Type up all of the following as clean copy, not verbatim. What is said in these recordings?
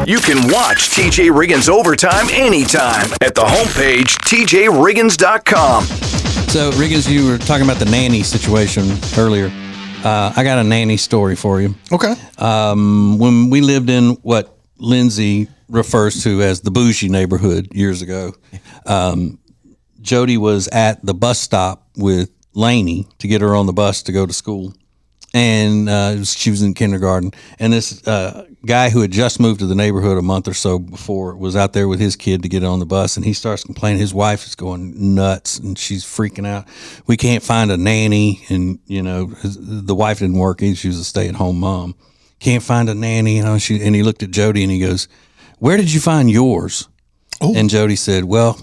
You can watch TJ Riggins Overtime anytime at the homepage, TJRiggins.com. So, Riggins, you were talking about the nanny situation earlier. I got a nanny story for you. Okay. When we lived in what Lindsay refers to as the bougie neighborhood years ago, Jody was at the bus stop with Lainey to get her on the bus to go to school. And she was in kindergarten. And this guy who had just moved to the neighborhood a month or so before was out there with his kid to get on the bus. And he starts complaining. His wife is going nuts and she's freaking out. We can't find a nanny. And, you know, the wife didn't work either. She was a stay-at-home mom. Can't find a nanny. You know, and he looked at Jody and he goes, "Where did you find yours?" Ooh. And Jody said, "Well,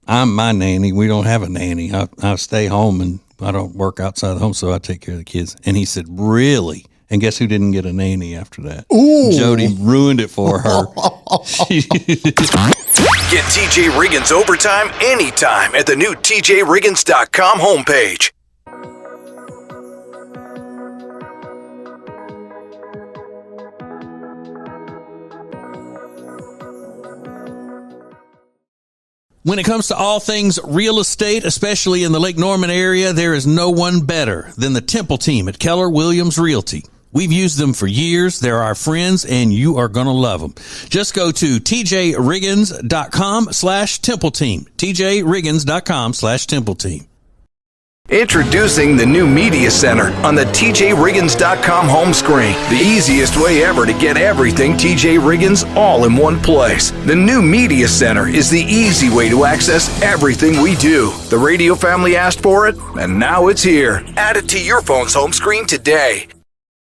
I'm my nanny. We don't have a nanny. I stay home and I don't work outside the home, so I take care of the kids." And he said, "Really?" And guess who didn't get a nanny after that? Ooh. Jody ruined it for her. Get TJ Riggins Overtime anytime at the new TJRiggins.com homepage. When it comes to all things real estate, especially in the Lake Norman area, there is no one better than the Temple team at Keller Williams Realty. We've used them for years. They're our friends, and you are going to love them. Just go to tjriggins.com/Temple team. tjriggins.com/Temple team. Introducing the new Media Center on the TJRiggins.com home screen. The easiest way ever to get everything TJ Riggins all in one place. The new Media Center is the easy way to access everything we do. The radio family asked for it, and now it's here. Add it to your phone's home screen today.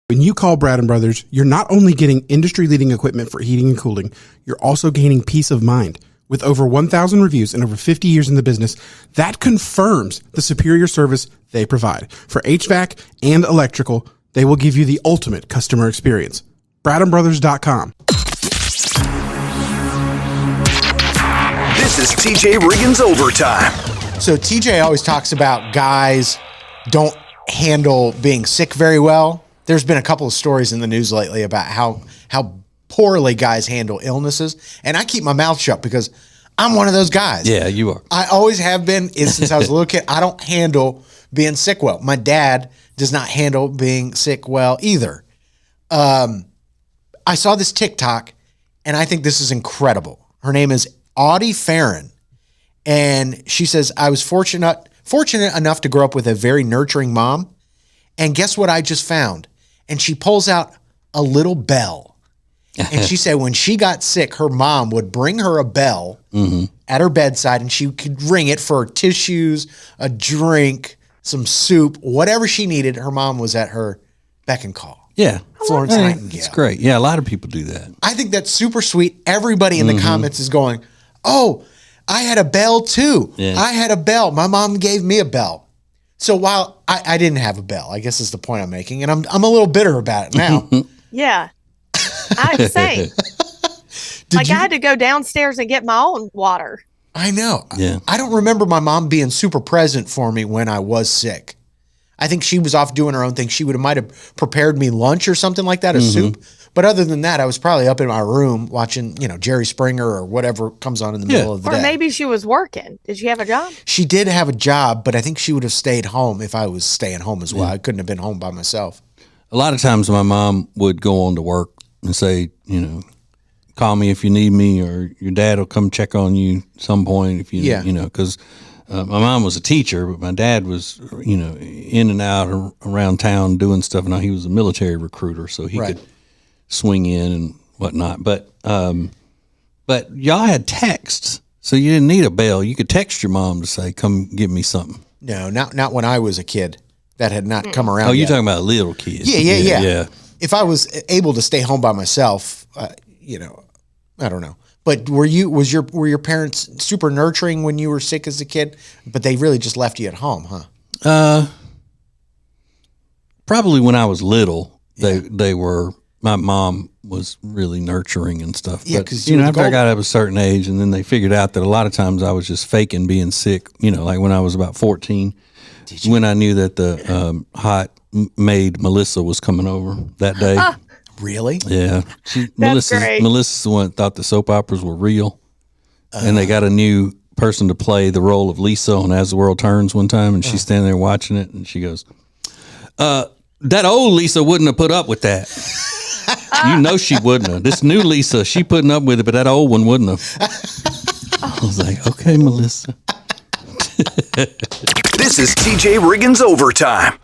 When you call Brad & Brothers, you're not only getting industry-leading equipment for heating and cooling, you're also gaining peace of mind. With over 1,000 reviews and over 50 years in the business, that confirms the superior service they provide. For HVAC and electrical, they will give you the ultimate customer experience. BradandBrothers.com. This is TJ Riggins Overtime. So TJ always talks about guys don't handle being sick very well. There's been a couple of stories in the news lately about how poorly guys handle illnesses, and I keep my mouth shut because I'm one of those guys. Yeah, you are. I always have been since I was a little kid. I don't handle being sick well. My dad does not handle being sick well either. I saw this TikTok, and I think this is incredible. Her name is Audie Farron, and she says, "I was fortunate enough to grow up with a very nurturing mom, and guess what I just found?" And she pulls out a little bell. And she said when she got sick, her mom would bring her a bell at her bedside, and she could ring it for tissues, a drink, some soup, whatever she needed. Her mom was at her beck and call. Yeah. Florence Nightingale. It's great. Yeah, a lot of people do that. I think that's super sweet. Everybody in the comments is going, "Oh, I had a bell too. Yeah. I had a bell. My mom gave me a bell." So while I didn't have a bell, I guess is the point I'm making, and I'm a little bitter about it now. Yeah. I'm saying. I had to go downstairs and get my own water. I know. Yeah. I don't remember my mom being super present for me when I was sick. I think she was off doing her own thing. She might have prepared me lunch or something like that, a soup. But other than that, I was probably up in my room watching, Jerry Springer or whatever comes on in the middle of the day. Or maybe she was working. Did she have a job? She did have a job, but I think she would have stayed home if I was staying home as well. I couldn't have been home by myself. A lot of times my mom would go on to work and say, call me if you need me, or your dad will come check on you at some point if you, because my mom was a teacher, but my dad was, in and out around town doing stuff. Now he was a military recruiter, so he could swing in and whatnot. But y'all had texts, so you didn't need a bell. You could text your mom to say, "Come give me something." No, not when I was a kid. That had not come around. Oh, you're yet. talking about little kids. Yeah. If I was able to stay home by myself, I don't know. But were your parents super nurturing when you were sick as a kid? But they really just left you at home, huh? Probably when I was little, they were. My mom was really nurturing and stuff. Yeah, because after I got up a certain age, and then they figured out that a lot of times I was just faking being sick. Like when I was about 14, when I knew that the hot maid Melissa was coming over that day. Really? Yeah. Melissa's the one that thought the soap operas were real. And they got a new person to play the role of Lisa on As the World Turns one time, and she's standing there watching it, and she goes, that old Lisa wouldn't have put up with that. You know she wouldn't have. This new Lisa, she putting up with it, but that old one wouldn't have. I was like, okay, Melissa. This is TJ Riggins Overtime.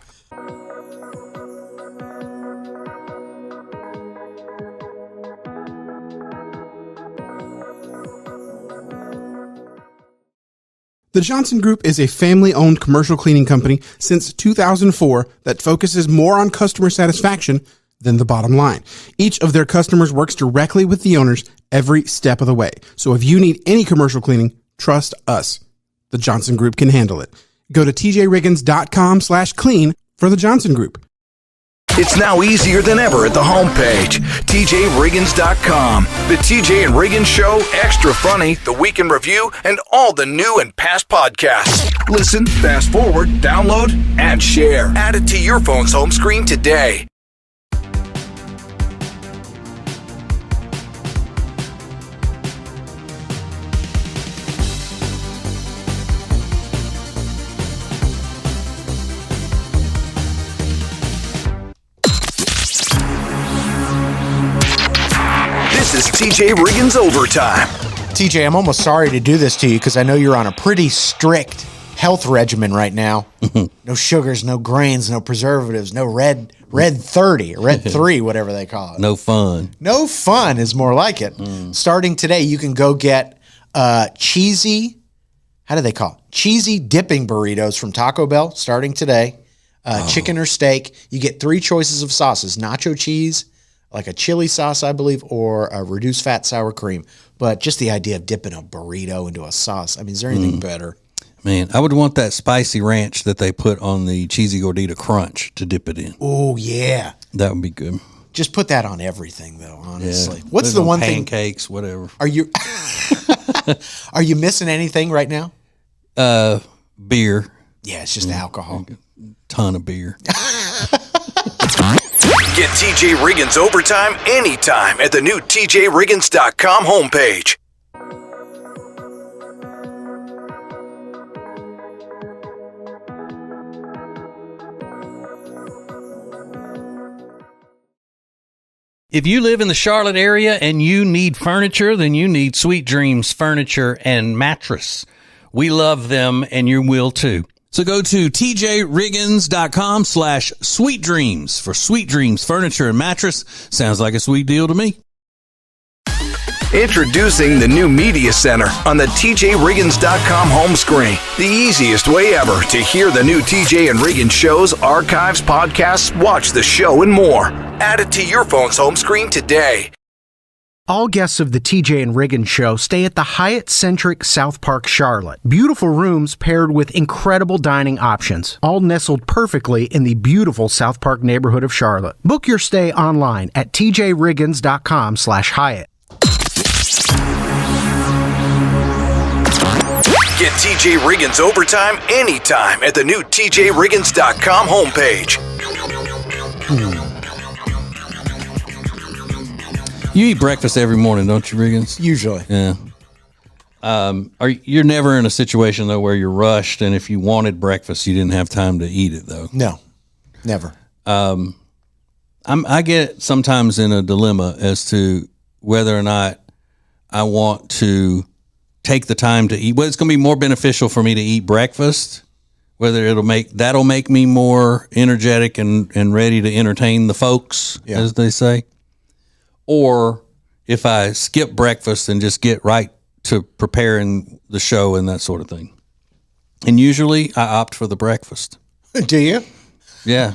The Johnson Group is a family-owned commercial cleaning company since 2004 that focuses more on customer satisfaction than the bottom line. Each of their customers works directly with the owners every step of the way. So if you need any commercial cleaning, trust us. The Johnson Group can handle it. Go to tjriggins.com/clean for the Johnson Group. It's now easier than ever at the homepage, TJRiggins.com. The TJ and Riggins Show, Extra Funny, The Week in Review, and all the new and past podcasts. Listen, fast forward, download, and share. Add it to your phone's home screen today. This is TJ Riggins Overtime. TJ, I'm almost sorry to do this to you because I know you're on a pretty strict health regimen right now. No sugars, no grains, no preservatives, no red 30, red 3, whatever they call it. No fun. No fun is more like it. Starting today, you can go get cheesy, how do they call it? Cheesy dipping burritos from Taco Bell starting today. Chicken or steak. You get 3 choices of sauces: nacho cheese, like a chili sauce, I believe, or a reduced fat sour cream. But just the idea of dipping a burrito into a sauce. I mean, is there anything better? Man, I would want that spicy ranch that they put on the cheesy gordita crunch to dip it in. Oh, yeah. That would be good. Just put that on everything, though, honestly. Yeah. What's the one thing? Pancakes, whatever. Are you are you missing anything right now? Beer. Yeah, it's just alcohol. Ton of beer. Get TJ Riggins Overtime anytime at the new TJRiggins.com homepage. If you live in the Charlotte area and you need furniture, then you need Sweet Dreams Furniture and Mattress. We love them, and you will too. So go to tjriggins.com/sweetdreams for Sweet Dreams Furniture and Mattress. Sounds like a sweet deal to me. Introducing the new Media Center on the TJRiggins.com home screen. The easiest way ever to hear the new TJ and Riggins shows, archives, podcasts, watch the show, and more. Add it to your phone's home screen today. All guests of the TJ and Riggins Show stay at the Hyatt-centric South Park, Charlotte. Beautiful rooms paired with incredible dining options, all nestled perfectly in the beautiful South Park neighborhood of Charlotte. Book your stay online at tjriggins.com/Hyatt. Get TJ Riggins Overtime anytime at the new TJRiggins.com homepage. You eat breakfast every morning, don't you, Riggins? Usually. Yeah. You're never in a situation, though, where you're rushed, and if you wanted breakfast, you didn't have time to eat it, though. No, never. I get sometimes in a dilemma as to whether or not I want to take the time to eat. Well, it's going to be more beneficial for me to eat breakfast, whether that'll make me more energetic and ready to entertain the folks, as they say. Or if I skip breakfast and just get right to preparing the show and that sort of thing. And usually I opt for the breakfast. Do you? Yeah.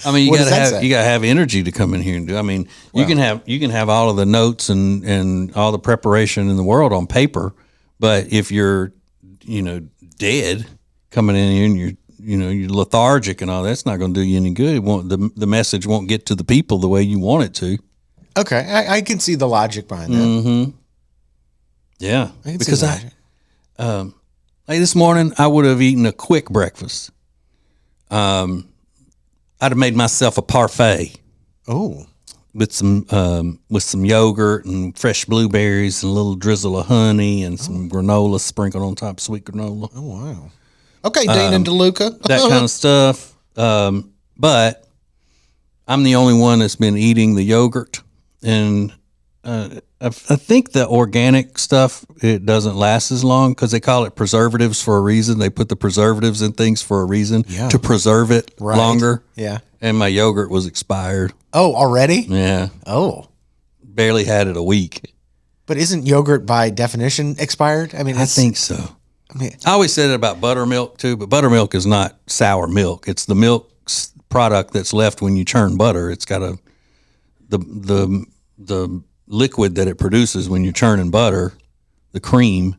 I mean, you gotta have energy to come in here and do. I mean, you can have all of the notes and all the preparation in the world on paper, but if you're, dead coming in here and you're lethargic and all that's not going to do you any good. It won't, the message won't get to the people the way you want it to. Okay, I can see the logic behind that. Mm-hmm. Yeah, I can because see the logic. Like this morning, I would have eaten a quick breakfast. I I'd have made myself a parfait. Oh, With some yogurt and fresh blueberries and a little drizzle of honey and some granola sprinkled on top, sweet granola. oh wow. Okay, Dean and DeLuca. That kind of stuff. But I'm the only one that's been eating the yogurt, and I think the organic stuff, it doesn't last as long because they call it preservatives for a reason. They put the preservatives in things for a reason to preserve it longer. Yeah. And my yogurt was expired. Oh, already? Yeah. Oh. Barely had it a week. But isn't yogurt by definition expired? I mean, I think so. I always said it about buttermilk too, but buttermilk is not sour milk. It's the milk product that's left when you churn butter. It's got the liquid that it produces when you're churning butter, the cream,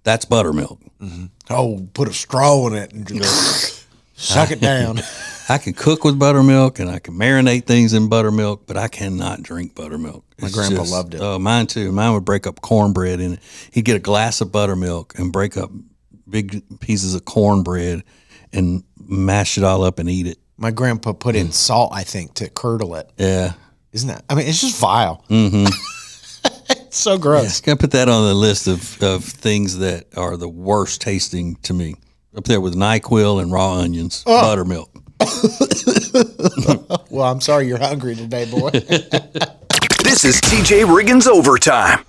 that's buttermilk. Mm-hmm. Oh, put a straw in it and just suck it down. I can cook with buttermilk and I can marinate things in buttermilk, but I cannot drink buttermilk. My grandpa loved it. Oh, mine too. Mine would break up cornbread in it. He'd get a glass of buttermilk and break up big pieces of cornbread and mash it all up and eat it. My grandpa put in salt, I think, to curdle it. Yeah. Isn't that? I mean, it's just vile. Mm-hmm. It's so gross. Gotta put that on the list of things that are the worst tasting to me. Up there with NyQuil and raw onions, buttermilk. Well, I'm sorry you're hungry today, boy. This is TJ Riggins Overtime.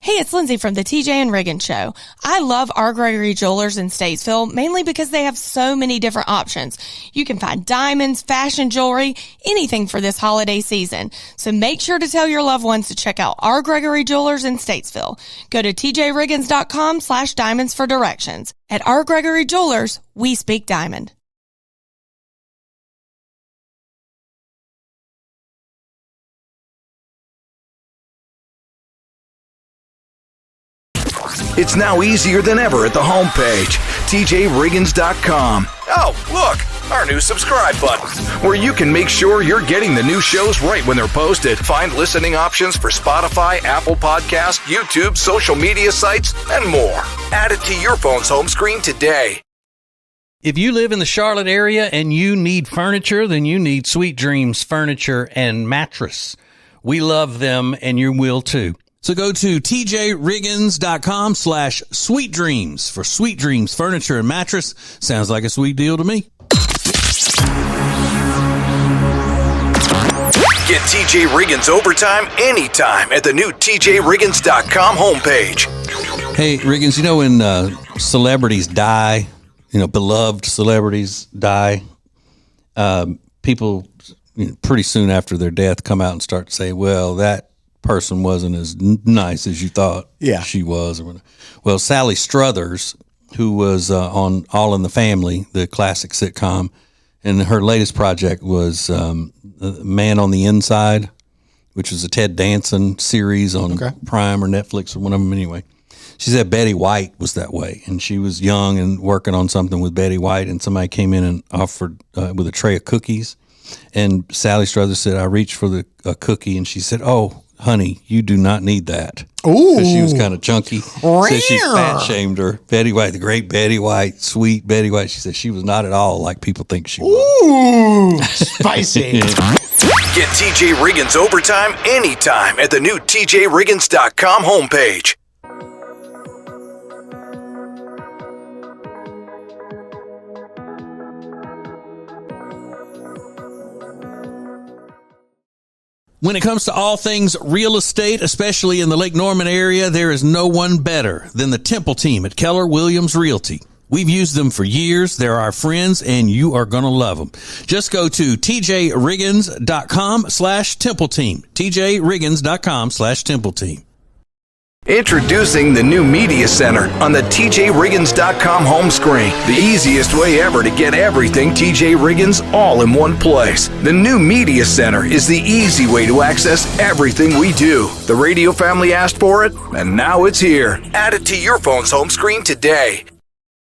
Hey, it's Lindsay from the TJ Riggins Show. I love our Gregory Jewelers in Statesville, mainly because they have so many different options. You can find diamonds, fashion jewelry, anything for this holiday season. So make sure to tell your loved ones to check out our Gregory Jewelers in Statesville. Go to tjriggins.com/diamonds for directions. At our Gregory Jewelers, we speak diamond. It's now easier than ever at the homepage, tjriggins.com. Oh, look, our new subscribe button, where you can make sure you're getting the new shows right when they're posted. Find listening options for Spotify, Apple Podcasts, YouTube, social media sites, and more. Add it to your phone's home screen today. If you live in the Charlotte area and you need furniture, then you need Sweet Dreams Furniture and Mattress. We love them, and you will too. So go to tjriggins.com/sweetdreams for Sweet Dreams Furniture and Mattress. Sounds like a sweet deal to me. Get TJ Riggins Overtime anytime at the new tjriggins.com homepage. Hey, Riggins, you know when celebrities die, beloved celebrities die, people pretty soon after their death come out and start to say, well, that person wasn't as nice as you thought she was. Well, Sally Struthers, who was on All in the Family, the classic sitcom, and her latest project was Man on the Inside, which was a Ted Danson series on Prime or Netflix or one of them anyway. She said Betty White was that way, and she was young and working on something with Betty White, and somebody came in and offered with a tray of cookies, and Sally Struthers said, I reached for a cookie, and she said, oh, honey, you do not need that. Ooh. Because she was kind of chunky. Said she fat shamed her. Betty White, the great Betty White, sweet Betty White. She said she was not at all like people think she was. Ooh, spicy. Get TJ Riggins Overtime anytime at the new tjriggins.com homepage. When it comes to all things real estate, especially in the Lake Norman area, there is no one better than the Temple team at Keller Williams Realty. We've used them for years. They're our friends, and you are going to love them. Just go to tjriggins.com/Temple team. tjriggins.com/Temple team. Introducing the new Media Center on the tjriggins.com home screen. The easiest way ever to get everything TJ Riggins all in one place. The new Media Center is the easy way to access everything we do. The radio family asked for it, and now it's here. Add it to your phone's home screen today.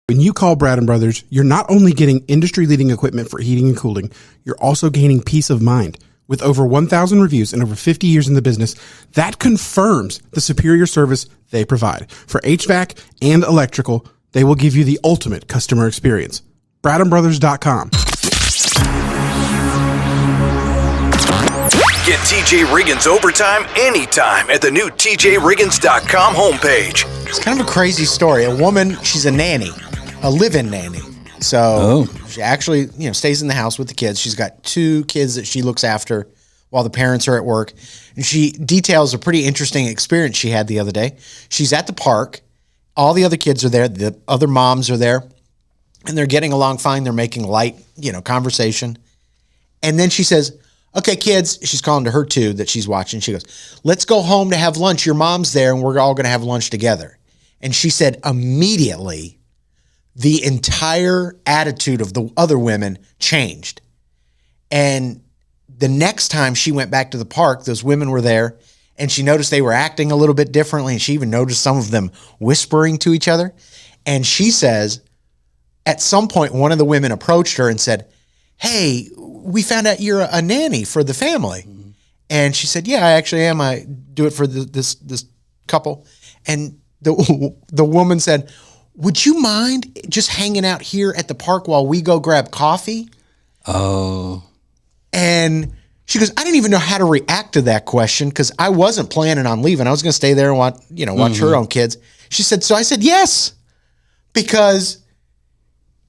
When you call Brad and Brothers, you're not only getting industry-leading equipment for heating and cooling, you're also gaining peace of mind. With over 1,000 reviews and over 50 years in the business, that confirms the superior service they provide. For HVAC and electrical, they will give you the ultimate customer experience. BradandBrothers.com. Get TJ Riggins overtime anytime at the new TJRiggins.com homepage. It's kind of a crazy story. A woman, she's a nanny, a live-in nanny. So she actually, stays in the house with the kids. She's got 2 kids that she looks after while the parents are at work. And she details a pretty interesting experience she had the other day. She's at the park. All the other kids are there. The other moms are there. And they're getting along fine. They're making light, conversation. And then she says, okay, kids, she's calling to her 2 that she's watching. She goes, let's go home to have lunch. Your mom's there and we're all going to have lunch together. And she said immediately the entire attitude of the other women changed. And the next time she went back to the park, those women were there and she noticed they were acting a little bit differently. And she even noticed some of them whispering to each other. And she says, at some point, one of the women approached her and said, hey, we found out you're a nanny for the family. Mm-hmm. And she said, yeah, I actually am. I do it for this couple. And the woman said, would you mind just hanging out here at the park while we go grab coffee? Oh. And she goes, I didn't even know how to react to that question because I wasn't planning on leaving. I was going to stay there and watch her own kids. She said, so I said, yes, because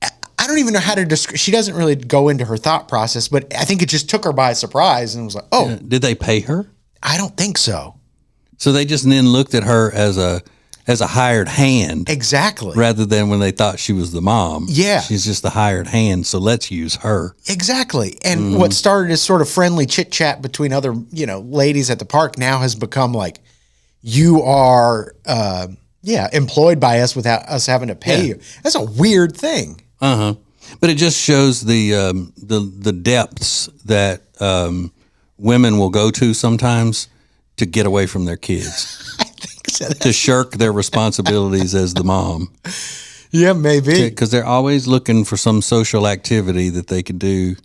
I don't even know how to describe. She doesn't really go into her thought process, but I think it just took her by surprise and was like, oh. Yeah. Did they pay her? I don't think so. So they just then looked at her as a hired hand. Exactly. Rather than when they thought she was the mom. Yeah. She's just the hired hand, so let's use her. Exactly. And what started as sort of friendly chit-chat between other, ladies at the park now has become like, you are, employed by us without us having to pay you. That's a weird thing. Uh-huh. But it just shows the depths that women will go to sometimes to get away from their kids. I think so. To shirk their responsibilities as the mom. Yeah, maybe. Because they're always looking for some social activity that they can do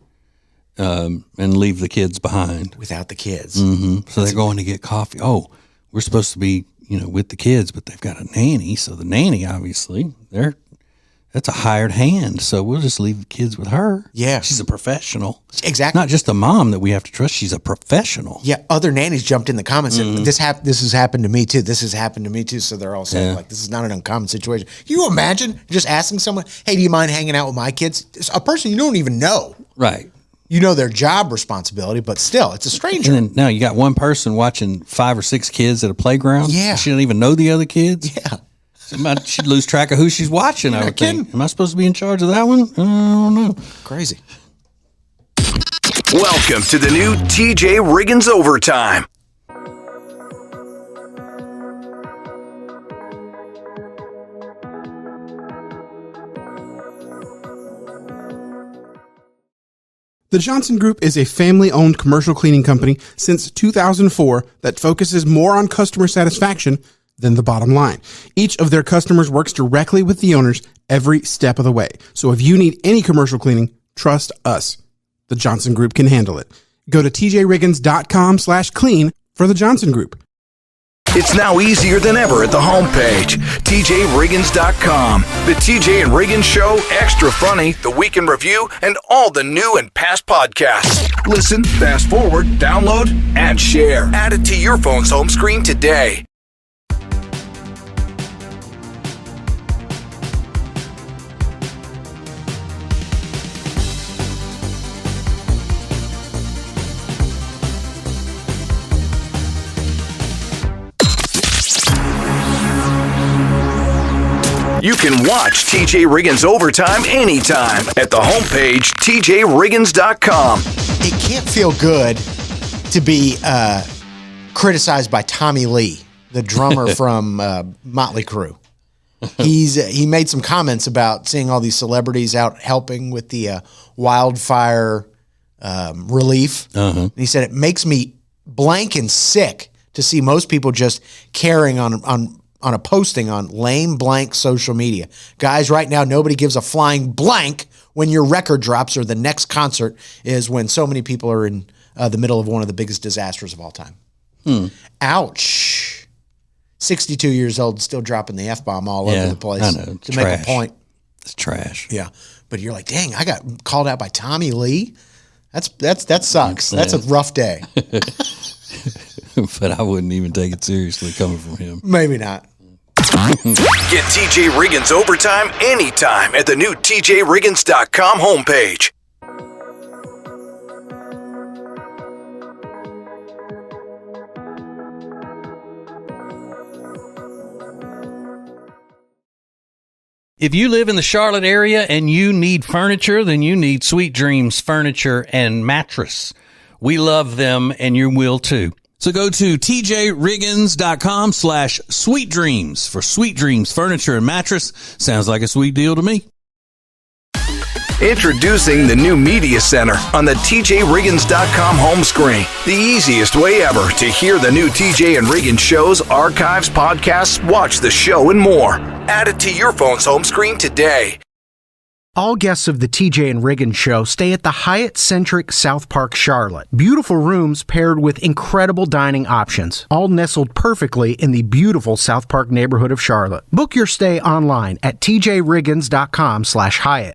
and leave the kids behind. Without the kids. Mm-hmm. So they're going to get coffee. Oh, we're supposed to be, with the kids, but they've got a nanny. So the nanny, obviously, that's a hired hand. So we'll just leave the kids with her. Yeah. She's a professional. Exactly. Not just a mom that we have to trust. She's a professional. Yeah. Other nannies jumped in the comments and said, this has happened to me too. This has happened to me too. So they're all saying this is not an uncommon situation. Can you imagine just asking someone, hey, do you mind hanging out with my kids? It's a person you don't even know. Right. You know their job responsibility, but still, it's a stranger. And then now you got one person watching 5 or 6 kids at a playground. Yeah. She doesn't even know the other kids. Yeah. She'd lose track of who she's watching, I would think. Am I supposed to be in charge of that one? I don't know. Crazy. Welcome to the new TJ Riggins Overtime. The Johnson Group is a family-owned commercial cleaning company since 2004 that focuses more on customer satisfaction than the bottom line. Each of their customers works directly with the owners every step of the way. So if you need any commercial cleaning, trust us. The Johnson Group can handle it. Go to tjriggins.com/clean for the Johnson Group. It's now easier than ever at the homepage, TJRiggins.com. The TJ and Riggins Show, Extra Funny, The Week in Review, and all the new and past podcasts. Listen, fast forward, download, and share. Add it to your phone's home screen today. You can watch TJ Riggins Overtime anytime at the homepage, TJRiggins.com. It can't feel good to be criticized by Tommy Lee, the drummer from Motley Crue. He made some comments about seeing all these celebrities out helping with the wildfire relief. And he said, it makes me blank and sick to see most people just carrying on on a posting on lame blank social media. Guys, right now, nobody gives a flying blank when your record drops or the next concert is when so many people are in the middle of one of the biggest disasters of all time. Ouch. 62 years old, still dropping the F-bomb all over the place I know. to make a point. It's trash. Yeah. But you're like, dang, I got called out by Tommy Lee. That sucks. That's a rough day. But I wouldn't even take it seriously coming from him. Maybe not. Get TJ Riggins Overtime anytime at the new TJRiggins.com homepage. If you live in the Charlotte area and you need furniture, then you need Sweet Dreams Furniture and Mattress. We love them, and you will too. So go to tjriggins.com/sweetdreams for Sweet Dreams Furniture and Mattress. Sounds like a sweet deal to me. Introducing the new Media Center on the TJRiggins.com home screen. The easiest way ever to hear the new TJ and Riggins shows, archives, podcasts, watch the show, and more. Add it to your phone's home screen today. All guests of the TJ and Riggins Show stay at the Hyatt Centric South Park Charlotte. Beautiful rooms paired with incredible dining options, all nestled perfectly in the beautiful South Park neighborhood of Charlotte. Book your stay online at tjriggins.com/Hyatt.